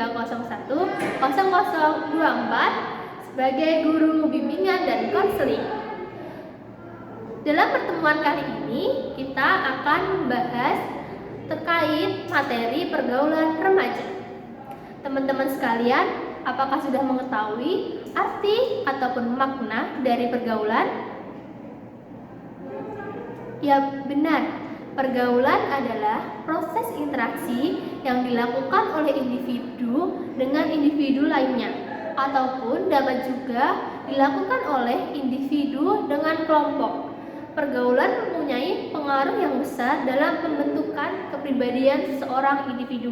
03010024 sebagai guru bimbingan dan konseling. Dalam pertemuan kali ini, kita akan membahas terkait materi pergaulan remaja. Teman-teman sekalian, apakah sudah mengetahui arti ataupun makna dari pergaulan? Ya, benar. Pergaulan adalah proses interaksi yang dilakukan oleh individu dengan individu lainnya, ataupun dapat juga dilakukan oleh individu dengan kelompok. Pergaulan mempunyai pengaruh yang besar dalam pembentukan kepribadian seorang individu.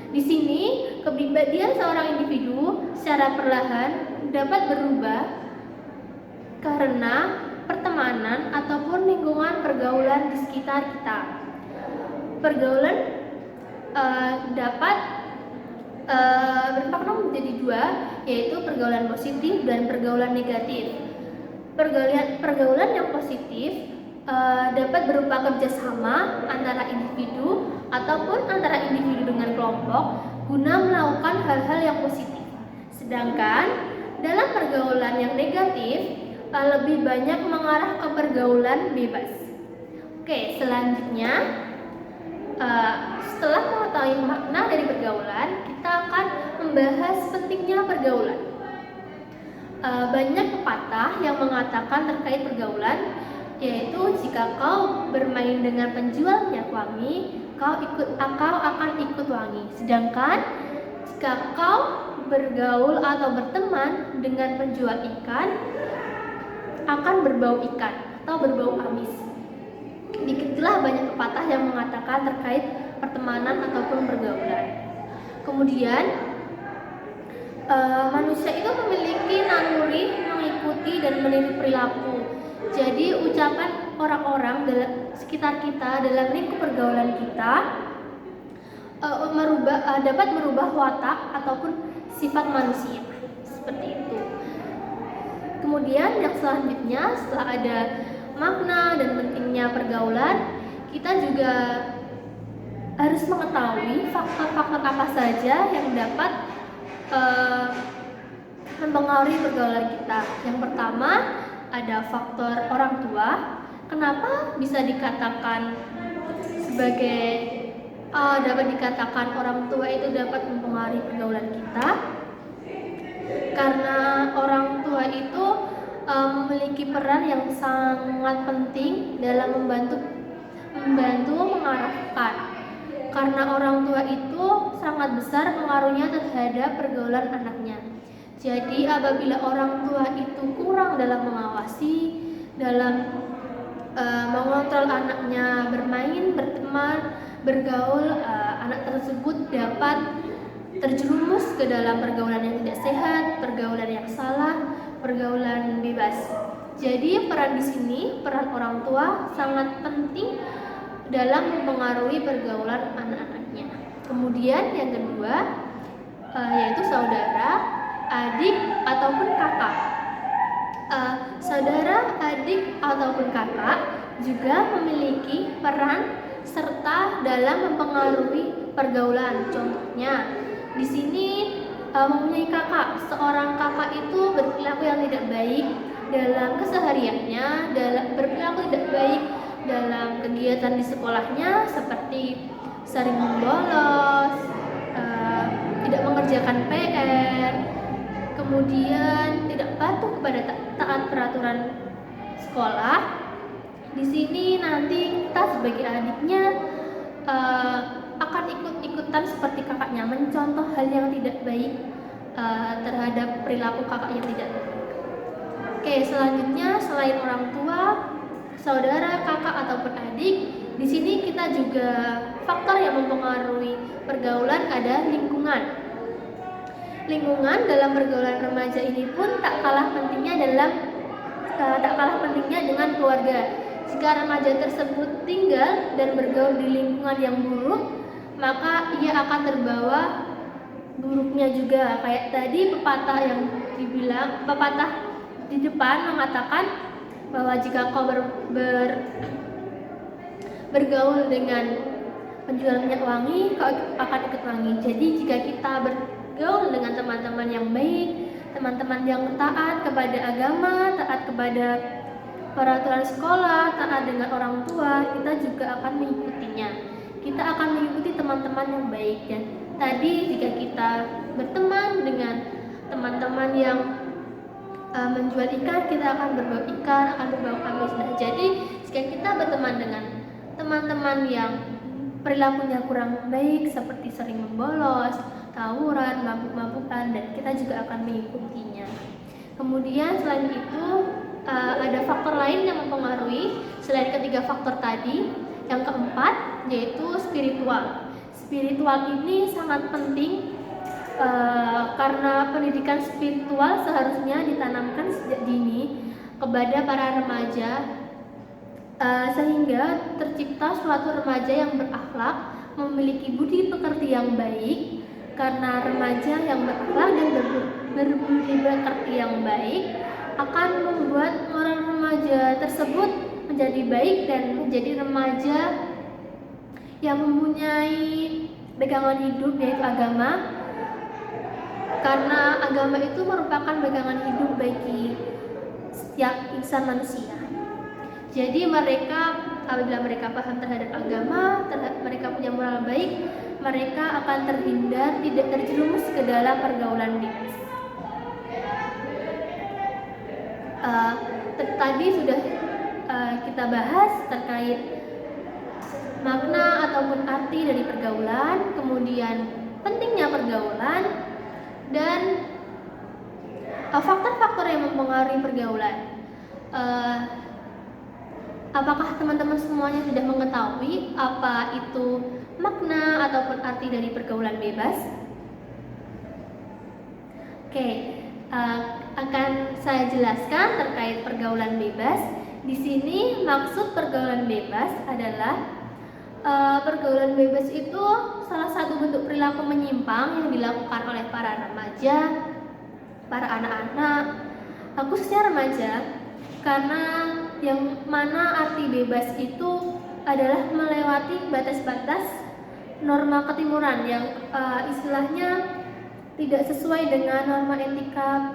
Di sini, kepribadian seorang individu secara perlahan dapat berubah karena pertemanan ataupun lingkungan pergaulan di sekitar kita. Pergaulan dapat bermakna menjadi dua, yaitu pergaulan positif dan pergaulan negatif. Pergaulan yang positif dapat berupa kerjasama antara individu ataupun antara individu dengan kelompok guna melakukan hal-hal yang positif. Sedangkan dalam pergaulan yang negatif lebih banyak mengarah ke pergaulan bebas. Oke, selanjutnya setelah mengetahui makna dari pergaulan, kita akan membahas pentingnya pergaulan. Banyak pepatah yang mengatakan terkait pergaulan, yaitu jika kau bermain dengan penjual minyak wangi, kau akan ikut wangi. Sedangkan jika kau bergaul atau berteman dengan penjual ikan, akan berbau ikan atau berbau amis. Begitulah banyak pepatah yang mengatakan terkait pertemanan ataupun pergaulan. Kemudian manusia itu memiliki naluri mengikuti dan meniru perilaku. Jadi ucapan orang-orang dalam sekitar kita, dalam lingkup pergaulan kita dapat merubah watak ataupun sifat manusia. Seperti itu. Kemudian yang selanjutnya, setelah ada makna dan pentingnya pergaulan, kita juga harus mengetahui faktor-faktor apa saja yang dapat mempengaruhi pergaulan kita. Yang pertama, ada faktor orang tua. Kenapa bisa dikatakan dapat dikatakan orang tua itu dapat mempengaruhi pergaulan kita? Karena orang tua itu memiliki peran yang sangat penting dalam membantu mengarahkan. Karena orang tua itu sangat besar pengaruhnya terhadap pergaulan anaknya. Jadi apabila orang tua itu kurang dalam mengawasi, dalam mengontrol anaknya bermain, berteman, bergaul, anak tersebut dapat terjerumus ke dalam pergaulan yang tidak sehat, pergaulan yang salah, pergaulan bebas. Jadi peran orang tua sangat penting dalam mempengaruhi pergaulan anak-anaknya. Kemudian yang kedua yaitu saudara, adik ataupun kakak. Saudara, adik ataupun kakak juga memiliki peran serta dalam mempengaruhi pergaulan. Contohnya di sini mempunyai kakak. Seorang kakak itu berperilaku yang tidak baik dalam kesehariannya, berperilaku tidak baik dalam kegiatan di sekolahnya, seperti sering bolos, tidak mengerjakan PR, kemudian tidak patuh kepada taat peraturan sekolah. Di sini nanti kita sebagai adiknya akan ikut-ikutan seperti kakaknya, mencontoh hal yang tidak baik terhadap perilaku kakak yang tidak baik. Oke, selanjutnya selain orang tua, saudara, kakak ataupun adik, di sini kita juga faktor yang mempengaruhi pergaulan ada lingkungan. Lingkungan dalam pergaulan remaja ini pun tak kalah pentingnya dengan keluarga. Jika remaja tersebut tinggal dan bergaul di lingkungan yang buruk, maka ia akan terbawa buruknya juga. Kayak tadi pepatah di depan mengatakan bahwa jika kau bergaul dengan penjual minyak wangi, kau akan ikut wangi. Jadi jika kita bergaul dengan teman-teman yang baik, teman-teman yang taat kepada agama, taat kepada peraturan sekolah, taat dengan orang tua, kita juga akan mengikutinya. Kita akan mengikuti teman-teman yang baik. Dan tadi jika kita berteman dengan teman-teman yang menjual ikan, kita akan berbau ikan, akan berbau amis. Nah, jadi jika kita berteman dengan teman-teman yang perilakunya kurang baik seperti sering membolos, tawuran, mabuk-mabukan, dan kita juga akan mengikutinya. Kemudian selain itu ada faktor lain yang mempengaruhi selain ketiga faktor tadi. Yang keempat yaitu spiritual. Spiritual ini sangat penting karena pendidikan spiritual seharusnya ditanamkan sejak dini kepada para remaja sehingga tercipta suatu remaja yang berakhlak, memiliki budi pekerti yang baik. Karena remaja yang berakhlak dan berbudi pekerti yang baik akan membuat orang remaja tersebut menjadi baik dan menjadi remaja yang mempunyai pegangan hidup yaitu agama. Karena agama itu merupakan pegangan hidup bagi setiap insan manusia. Jadi mereka, apabila mereka paham terhadap agama, mereka punya moral baik, mereka akan terhindar, tidak terjerumus ke dalam pergaulan bebas. Tadi sudah kita bahas terkait makna ataupun arti dari pergaulan, kemudian pentingnya pergaulan, dan faktor-faktor yang mempengaruhi pergaulan. Apakah teman-teman semuanya sudah mengetahui apa itu makna ataupun arti dari pergaulan bebas? Oke, akan saya jelaskan terkait pergaulan bebas. Di sini maksud pergaulan bebas adalah pergaulan bebas itu salah satu bentuk perilaku menyimpang yang dilakukan oleh para remaja, para anak-anak, khususnya remaja, karena yang mana arti bebas itu adalah melewati batas-batas norma ketimuran yang istilahnya tidak sesuai dengan norma etika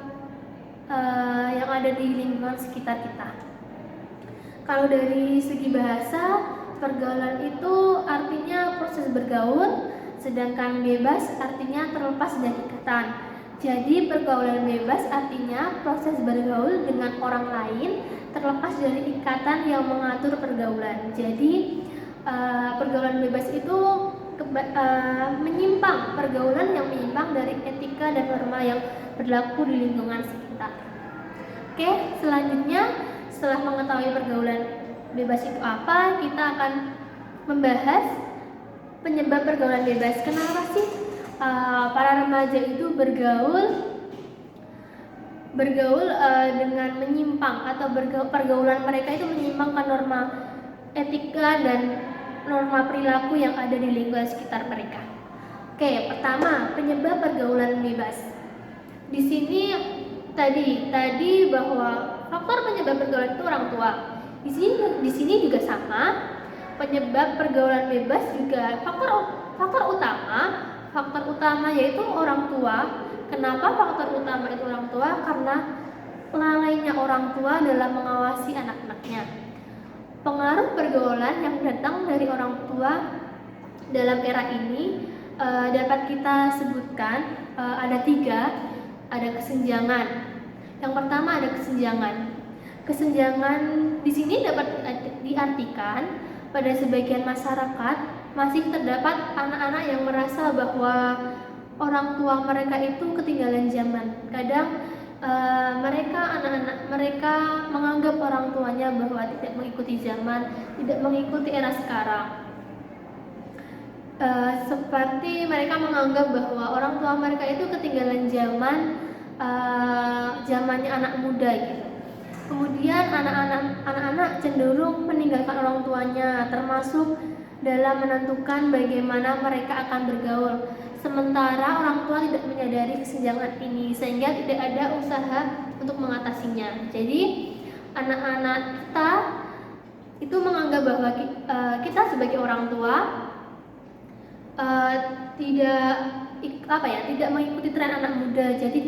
yang ada di lingkungan sekitar kita. Kalau dari segi bahasa, pergaulan itu artinya proses bergaul, sedangkan bebas artinya terlepas dari ikatan. Jadi pergaulan bebas artinya proses bergaul dengan orang lain terlepas dari ikatan yang mengatur pergaulan. Jadi pergaulan bebas itu menyimpang, pergaulan yang menyimpang dari etika dan norma yang berlaku di lingkungan sekitar. Oke, selanjutnya setelah mengetahui pergaulan bebas itu apa, kita akan membahas penyebab pergaulan bebas. Kenapa sih para remaja itu bergaul dengan menyimpang atau pergaulan mereka itu menyimpangkan norma etika dan norma perilaku yang ada di lingkungan sekitar mereka. Oke, pertama, penyebab pergaulan bebas. Di sini tadi bahwa faktor penyebab pergaulan itu orang tua. Di sini juga sama. Penyebab pergaulan bebas juga faktor utama yaitu orang tua. Kenapa faktor utama itu orang tua? Karena lalainya orang tua dalam mengawasi anak-anaknya. Pengaruh pergaulan yang datang dari orang tua dalam era ini dapat kita sebutkan ada 3. Ada kesenjangan. Yang pertama ada kesenjangan. Kesenjangan di sini dapat diartikan pada sebagian masyarakat masih terdapat anak-anak yang merasa bahwa orang tua mereka itu ketinggalan zaman. Kadang mereka menganggap orang tuanya bahwa tidak mengikuti zaman, tidak mengikuti era sekarang. Seperti mereka menganggap bahwa orang tua mereka itu ketinggalan zamannya anak muda gitu. Kemudian anak-anak cenderung meninggalkan orang tuanya, termasuk dalam menentukan bagaimana mereka akan bergaul. Sementara orang tua tidak menyadari kesenjangan ini, sehingga tidak ada usaha untuk mengatasinya. Jadi anak-anak kita itu menganggap bahwa kita sebagai orang tua uh, tidak tidak mengikuti tren anak muda, jadi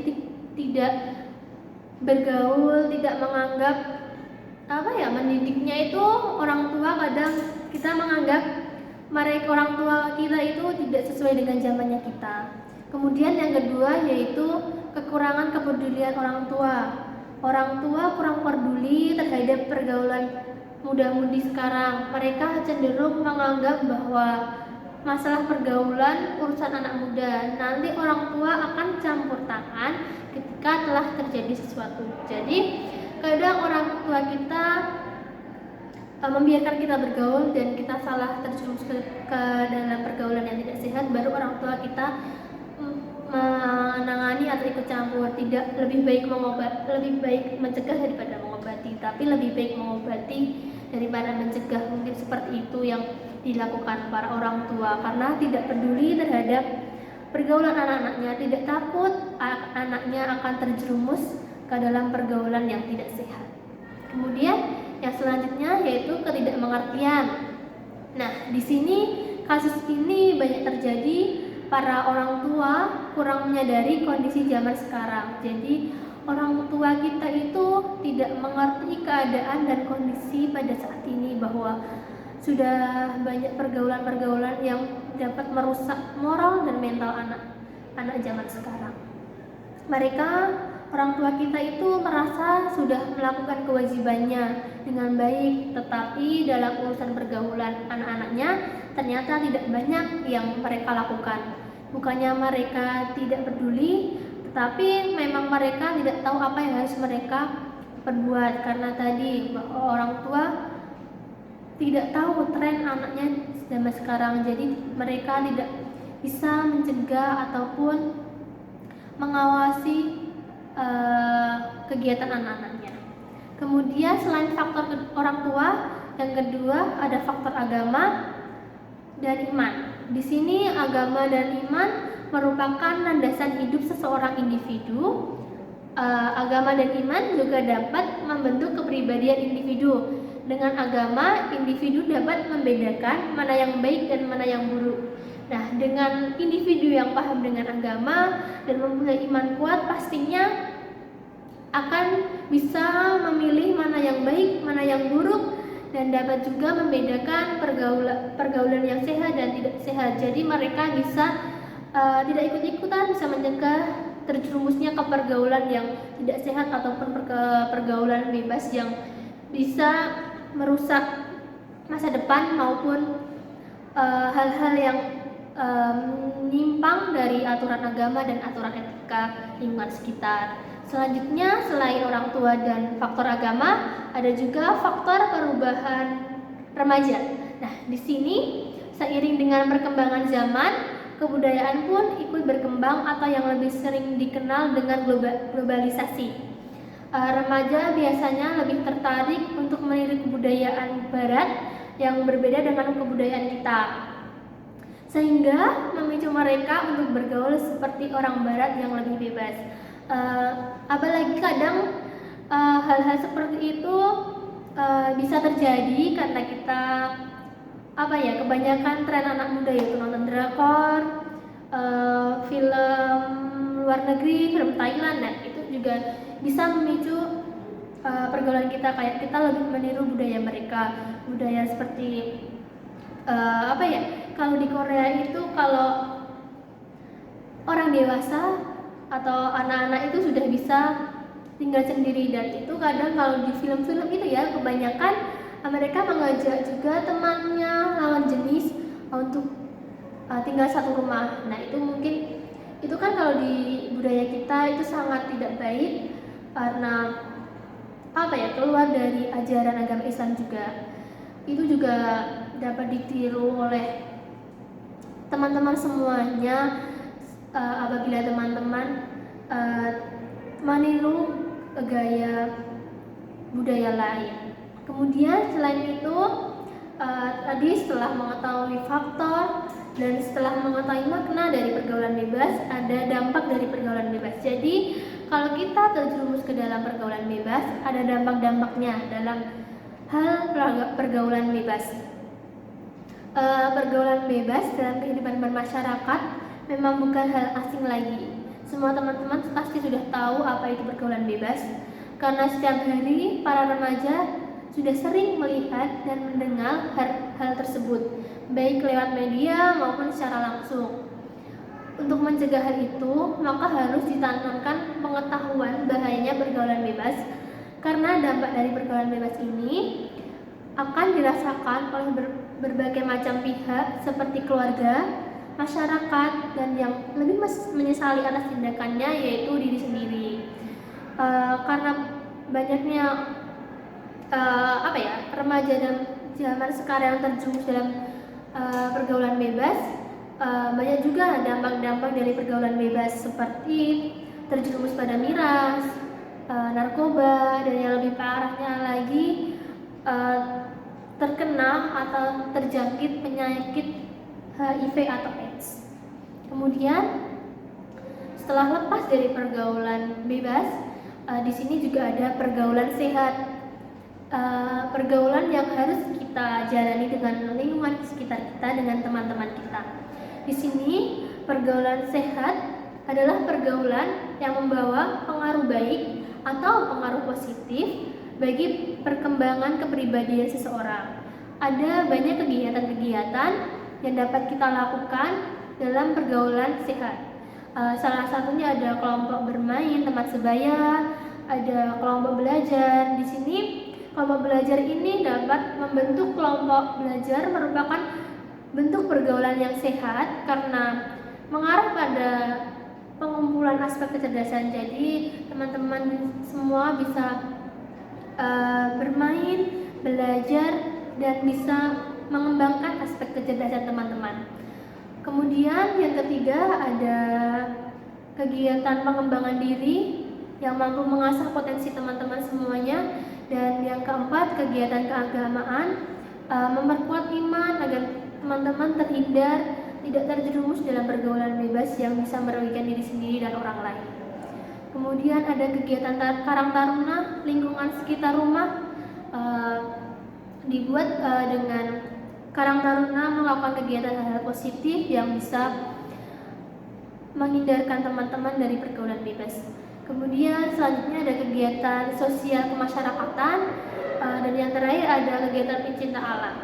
tidak bergaul, tidak menganggap mendidiknya itu orang tua. Kadang kita menganggap mereka orang tua kita itu tidak sesuai dengan zamannya kita. Kemudian yang kedua yaitu kekurangan kepedulian orang tua. Orang tua kurang peduli terhadap pergaulan muda-mudi sekarang. Mereka cenderung menganggap bahwa masalah pergaulan urusan anak muda. Nanti orang tua akan campur tangan ketika telah terjadi sesuatu. Jadi kadang orang tua kita membiarkan kita bergaul dan kita salah terjerumus ke dalam pergaulan yang tidak sehat, baru orang tua kita menangani atau ikut campur. Tidak, lebih baik mencegah daripada mengobati, tapi lebih baik mengobati daripada mencegah. Mungkin seperti itu yang dilakukan para orang tua, karena tidak peduli terhadap pergaulan anak-anaknya, tidak takut anaknya akan terjerumus ke dalam pergaulan yang tidak sehat. Kemudian yang selanjutnya yaitu ketidakmengertian. Nah, di sini kasus ini banyak terjadi. Para orang tua kurang menyadari kondisi zaman sekarang. Jadi orang tua kita itu tidak mengerti keadaan dan kondisi pada saat ini, bahwa sudah banyak pergaulan-pergaulan yang dapat merusak moral dan mental anak zaman sekarang. Mereka, orang tua kita itu merasa sudah melakukan kewajibannya dengan baik, tetapi dalam urusan pergaulan anak-anaknya ternyata tidak banyak yang mereka lakukan. Bukannya mereka tidak peduli, tetapi memang mereka tidak tahu apa yang harus mereka perbuat, karena tadi orang tua tidak tahu tren anaknya zaman sekarang. Jadi mereka tidak bisa mencegah ataupun mengawasi kegiatan anak-anaknya. Kemudian selain faktor orang tua, yang kedua ada faktor agama dan iman. Di sini agama dan iman merupakan landasan hidup seseorang individu. Agama dan iman juga dapat membentuk kepribadian individu. Dengan agama, individu dapat membedakan mana yang baik dan mana yang buruk. Nah, dengan individu yang paham dengan agama dan mempunyai iman kuat, pastinya akan bisa memilih mana yang baik, mana yang buruk, dan dapat juga membedakan pergaulan yang sehat dan tidak sehat. Jadi mereka bisa tidak ikut-ikutan, bisa mencegah terjerumusnya ke pergaulan yang tidak sehat ataupun ke pergaulan bebas yang bisa merusak masa depan maupun hal-hal yang menyimpang dari aturan agama dan aturan etika lingkungan sekitar. Selanjutnya, selain orang tua dan faktor agama, ada juga faktor perubahan remaja. Nah, di sini seiring dengan perkembangan zaman, kebudayaan pun ikut berkembang atau yang lebih sering dikenal dengan globalisasi. Remaja biasanya lebih tertarik untuk meniru kebudayaan barat yang berbeda dengan kebudayaan kita, sehingga memicu mereka untuk bergaul seperti orang barat yang lebih bebas. Apalagi kadang hal-hal seperti itu bisa terjadi karena kita kebanyakan tren anak muda yaitu nonton drakor, film luar negeri, film Thailand. Nah, itu juga bisa memicu pergaulan kita, kayak kita lebih meniru budaya mereka, budaya seperti kalau di Korea itu kalau orang dewasa atau anak-anak itu sudah bisa tinggal sendiri, dan itu kadang kalau di film-film itu ya kebanyakan mereka mengajak juga temannya lawan jenis untuk tinggal satu rumah. Nah, itu mungkin itu kan kalau di budaya kita itu sangat tidak baik karena keluar dari ajaran agama Islam juga. Itu juga dapat ditiru oleh teman-teman semuanya apabila teman-teman meniru gaya budaya lain. Kemudian selain itu tadi setelah mengetahui faktor dan setelah mengetahui makna dari pergaulan bebas, ada dampak dari pergaulan bebas. Jadi kalau kita terjerumus ke dalam pergaulan bebas, ada dampak-dampaknya dalam hal pergaulan bebas. Pergaulan bebas dalam kehidupan bermasyarakat memang bukan hal asing lagi. Semua teman-teman pasti sudah tahu apa itu pergaulan bebas, karena setiap hari para remaja sudah sering melihat dan mendengar hal tersebut, baik lewat media maupun secara langsung. Untuk mencegah hal itu, maka harus ditanamkan pengetahuan bahayanya pergaulan bebas, karena dampak dari pergaulan bebas ini akan dirasakan oleh berbagai macam pihak seperti keluarga, masyarakat, dan yang lebih menyesali atas tindakannya yaitu diri sendiri. Karena banyaknya remaja dan zaman sekarang terjerumus dalam pergaulan bebas, banyak juga dampak-dampak dari pergaulan bebas seperti terjerumus pada miras, narkoba, dan yang lebih parahnya lagi terkena atau terjangkit penyakit HIV atau AIDS. Kemudian setelah lepas dari pergaulan bebas, di sini juga ada pergaulan sehat, pergaulan yang harus kita jalani dengan lingkungan sekitar kita, dengan teman-teman kita. Di sini pergaulan sehat adalah pergaulan yang membawa pengaruh baik atau pengaruh positif bagi perkembangan kepribadian seseorang. Ada banyak kegiatan-kegiatan yang dapat kita lakukan dalam pergaulan sehat. Salah satunya ada kelompok bermain, teman sebaya, ada kelompok belajar. Di sini kelompok belajar ini dapat membentuk kelompok belajar, merupakan bentuk pergaulan yang sehat karena mengarah pada pengumpulan aspek kecerdasan. Jadi teman-teman semua bisa bermain, belajar, dan bisa mengembangkan aspek kecerdasan teman-teman. Kemudian yang ketiga ada kegiatan pengembangan diri yang mampu mengasah potensi teman-teman semuanya. Dan yang keempat, kegiatan keagamaan, memperkuat iman agar teman-teman terhindar tidak terjerumus dalam pergaulan bebas yang bisa merugikan diri sendiri dan orang lain. Kemudian ada kegiatan Karang Taruna, lingkungan sekitar rumah, dibuat dengan Karang Taruna melakukan kegiatan hal positif yang bisa menghindarkan teman-teman dari pergaulan bebas. Kemudian selanjutnya ada kegiatan sosial kemasyarakatan, dan yang terakhir ada kegiatan pencinta alam.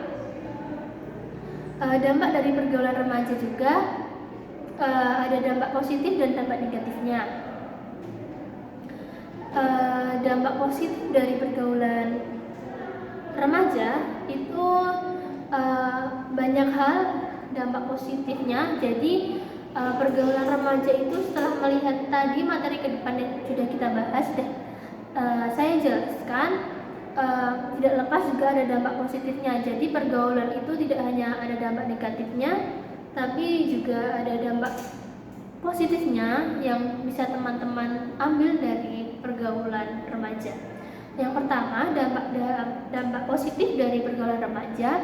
Dampak dari pergaulan remaja juga ada dampak positif dan dampak negatifnya. Dampak positif dari pergaulan remaja itu banyak hal dampak positifnya. Jadi pergaulan remaja itu setelah melihat tadi materi ke depan yang sudah kita bahas, saya jelaskan tidak lepas juga ada dampak positifnya. Jadi pergaulan itu tidak hanya ada dampak negatifnya, tapi juga ada dampak positifnya yang bisa teman-teman ambil dari pergaulan remaja. Yang pertama, dampak positif dari pergaulan remaja,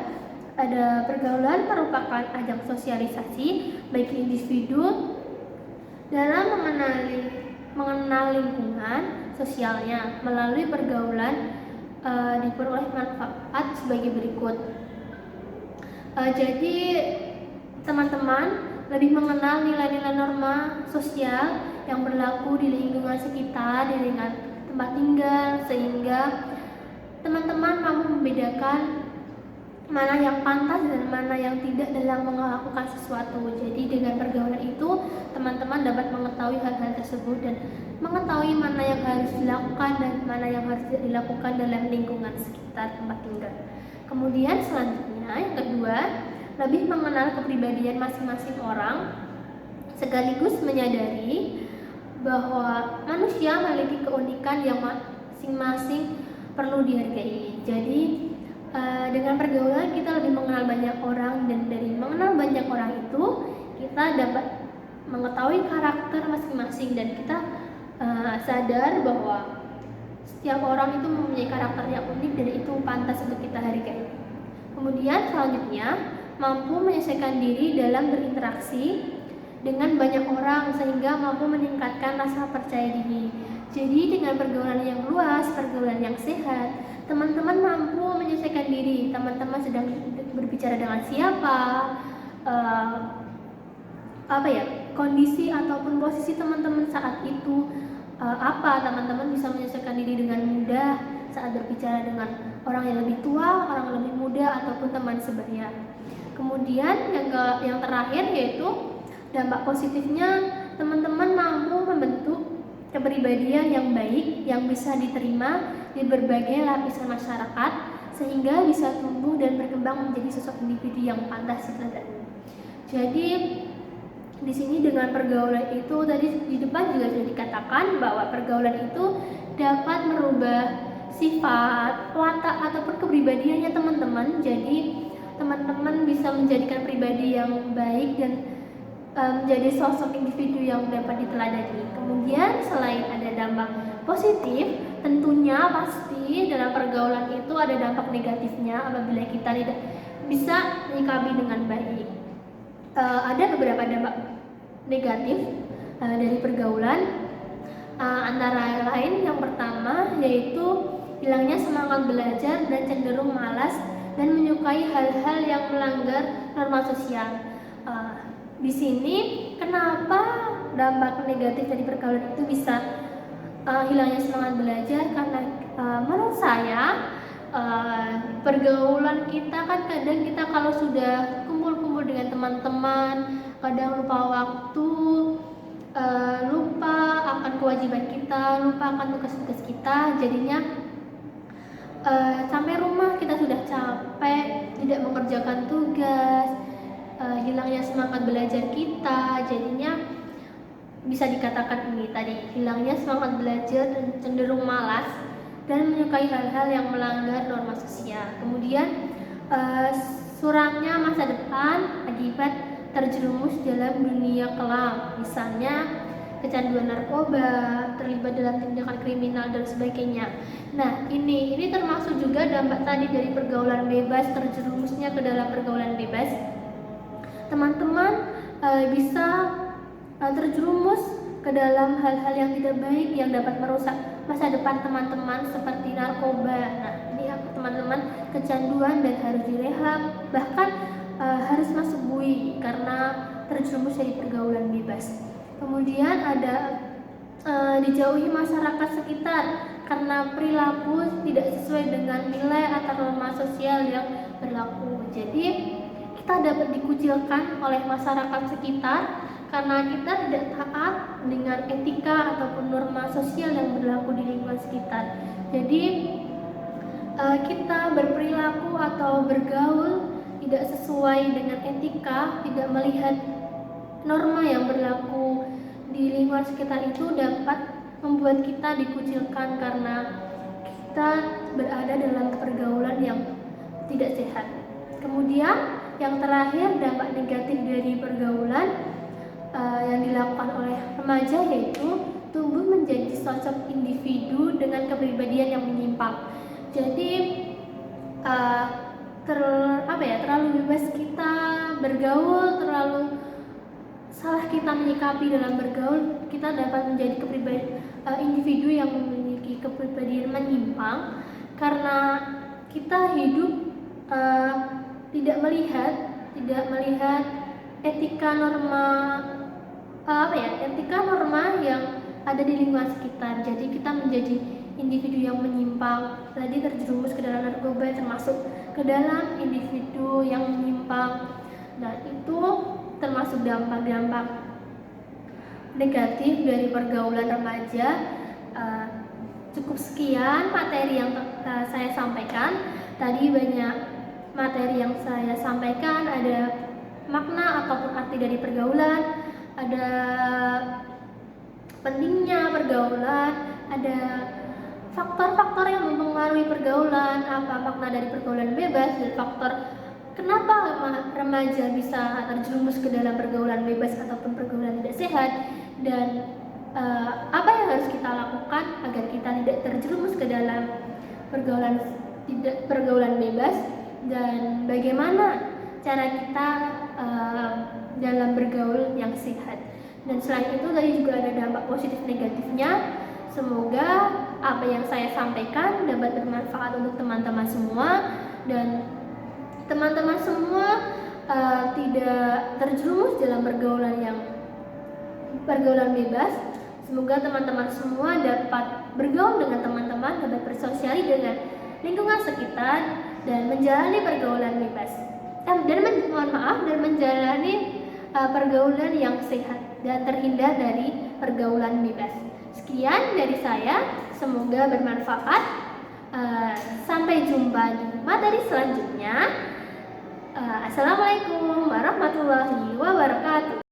ada pergaulan merupakan ajang sosialisasi bagi individu dalam mengenal lingkungan sosialnya. Melalui pergaulan diperoleh manfaat sebagai berikut. Jadi teman-teman lebih mengenal nilai-nilai norma sosial yang berlaku di lingkungan sekitar, di lingkungan tempat tinggal, sehingga teman-teman mampu membedakan mana yang pantas dan mana yang tidak dalam melakukan sesuatu. Jadi dengan pergaulan itu teman-teman dapat mengetahui hal-hal tersebut dan mengetahui mana yang harus dilakukan dan mana yang harus tidak dilakukan dalam lingkungan sekitar tempat tinggal. Kemudian selanjutnya yang kedua, lebih mengenal kepribadian masing-masing orang, sekaligus menyadari bahwa manusia memiliki keunikan yang masing-masing perlu dihargai. Jadi dengan pergaulan kita lebih mengenal banyak orang, dan dari mengenal banyak orang itu kita dapat mengetahui karakter masing-masing, dan kita sadar bahwa setiap orang itu mempunyai karakter yang unik dan itu pantas untuk kita hargai. Kemudian selanjutnya, mampu menyelesaikan diri dalam berinteraksi dengan banyak orang sehingga mampu meningkatkan rasa percaya diri. Jadi dengan pergaulan yang luas, pergaulan yang sehat, teman-teman mampu menyelesaikan diri. Teman-teman sedang berbicara dengan siapa, kondisi ataupun posisi teman-teman saat itu, teman-teman bisa menyesuaikan diri dengan mudah saat berbicara dengan orang yang lebih tua, orang yang lebih muda, ataupun teman sebaya. Kemudian yang terakhir yaitu dampak positifnya, teman-teman mampu membentuk kepribadian yang baik yang bisa diterima di berbagai lapisan masyarakat sehingga bisa tumbuh dan berkembang menjadi sosok individu yang pantas diteladani. Jadi di sini dengan pergaulan itu tadi di depan juga sudah dikatakan bahwa pergaulan itu dapat merubah sifat, watak ataupun kepribadiannya teman-teman. Jadi teman-teman bisa menjadikan pribadi yang baik dan menjadi sosok individu yang dapat diteladani. Kemudian selain ada dampak positif, tentunya pasti dalam pergaulan itu ada dampak negatifnya apabila kita tidak bisa menyikapi dengan baik. Ada beberapa dampak negatif dari pergaulan, antara lain yang pertama yaitu hilangnya semangat belajar dan cenderung malas dan menyukai hal-hal yang melanggar norma sosial. Di sini kenapa dampak negatif dari pergaulan itu bisa hilangnya semangat belajar? Karena menurut saya pergaulan kita kan kadang kita kalau sudah kumpul-kumpul dengan teman-teman kadang lupa waktu, lupa akan kewajiban kita, lupa akan tugas-tugas kita, jadinya sampai rumah kita sudah capek, tidak mengerjakan tugas, hilangnya semangat belajar kita, jadinya bisa dikatakan ini tadi, hilangnya semangat belajar dan cenderung malas dan menyukai hal-hal yang melanggar norma sosial. Kemudian suramnya masa depan akibat terjerumus dalam dunia kelam, misalnya kecanduan narkoba, terlibat dalam tindakan kriminal dan sebagainya. Nah, ini termasuk juga dampak tadi dari pergaulan bebas, terjerumusnya ke dalam pergaulan bebas. Teman-teman bisa terjerumus ke dalam hal-hal yang tidak baik yang dapat merusak masa depan teman-teman seperti narkoba. Nah, ini teman-teman kecanduan dan harus direhab, bahkan harus masuk bui karena terjerumus dari pergaulan bebas. Kemudian ada dijauhi masyarakat sekitar karena perilaku tidak sesuai dengan nilai atau norma sosial yang berlaku. Jadi kita dapat dikucilkan oleh masyarakat sekitar karena kita tidak taat dengan etika ataupun norma sosial yang berlaku di lingkungan sekitar. Jadi kita berperilaku atau bergaul tidak sesuai dengan etika, tidak melihat norma yang berlaku di lingkungan sekitar itu dapat membuat kita dikucilkan karena kita berada dalam pergaulan yang tidak sehat. Kemudian yang terakhir dampak negatif dari pergaulan yang dilakukan oleh remaja yaitu tumbuh menjadi sosok individu dengan kepribadian yang menyimpang. Jadi terlalu bebas kita bergaul, terlalu salah kita menyikapi dalam bergaul, kita dapat menjadi individu yang memiliki kepribadian menyimpang karena kita hidup tidak melihat etika norma yang ada di lingkungan sekitar. Jadi kita menjadi individu yang menyimpang, tadi terjerumus ke dalam narkoba, termasuk ke dalam individu yang menyimpang. Dan itu termasuk dampak-dampak negatif dari pergaulan remaja. Cukup sekian materi yang saya sampaikan. Tadi banyak materi yang saya sampaikan, ada makna ataupun arti dari pergaulan, ada pentingnya pergaulan, ada faktor-faktor yang mempengaruhi pergaulan, apa makna dari pergaulan bebas, dan faktor kenapa remaja bisa terjerumus ke dalam pergaulan bebas ataupun pergaulan tidak sehat, dan apa yang harus kita lakukan agar kita tidak terjerumus ke dalam pergaulan bebas, dan bagaimana cara kita dalam bergaul yang sehat. Dan selain itu tadi juga ada dampak positif negatifnya. Semoga apa yang saya sampaikan dapat bermanfaat untuk teman-teman semua, dan teman-teman semua tidak terjerumus dalam pergaulan bebas. Semoga teman-teman semua dapat bergaul dengan teman-teman, dapat bersosialisasi dengan lingkungan sekitar dan menjalani pergaulan bebas. Dan menjalani pergaulan yang sehat dan terhindar dari pergaulan bebas. Sekian dari saya, semoga bermanfaat. Sampai jumpa di materi selanjutnya. Assalamualaikum warahmatullahi wabarakatuh.